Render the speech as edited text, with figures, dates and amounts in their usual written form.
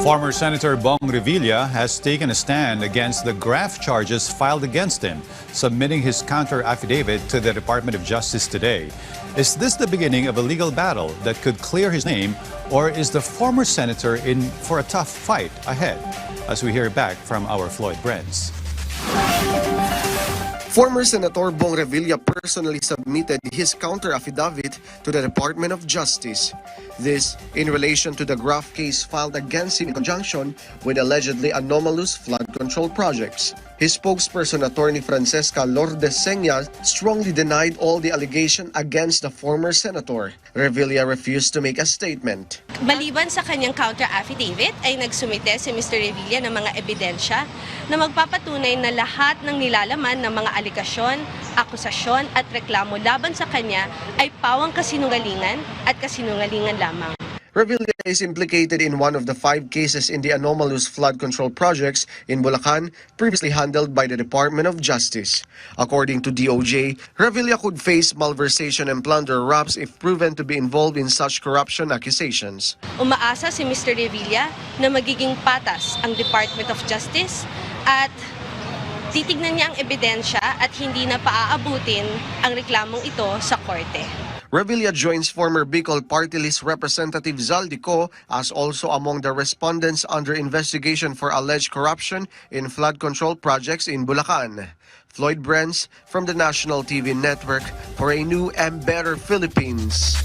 Former Senator Bong Revilla has taken a stand against the graft charges filed against him, submitting his counter affidavit to the Department of Justice today. Is this the beginning of a legal battle that could clear his name, or is the former senator in for a tough fight ahead? As we hear back from our Floyd Brenz. Former Senator Bong Revilla personally submitted his counter-affidavit to the Department of Justice. This in relation to the graft case filed against him in conjunction with allegedly anomalous flood control projects. His spokesperson, Attorney Francesca Lourdes Seña, strongly denied all the allegations against the former senator. Revilla refused to make a statement. Maliban sa kanyang counter-affidavit ay nagsumite si Mr. Revilla ng mga ebidensya na magpapatunay na lahat ng nilalaman ng mga aligasyon, akusasyon at reklamo laban sa kanya ay pawang kasinungalingan at kasinungalingan lamang. Revilla is implicated in one of the 5 cases in the anomalous flood control projects in Bulacan, previously handled by the Department of Justice. According to DOJ, Revilla could face malversation and plunder raps if proven to be involved in such corruption accusations. Umaasa si Mr. Revilla na magiging patas ang Department of Justice at titignan niya ang ebidensya at hindi na paaabutin ang reklamong ito sa korte. Revilla joins former Bicol Party List Representative Zaldico as also among the respondents under investigation for alleged corruption in flood control projects in Bulacan. Floyd Brenz from the National TV Network for a new and better Philippines.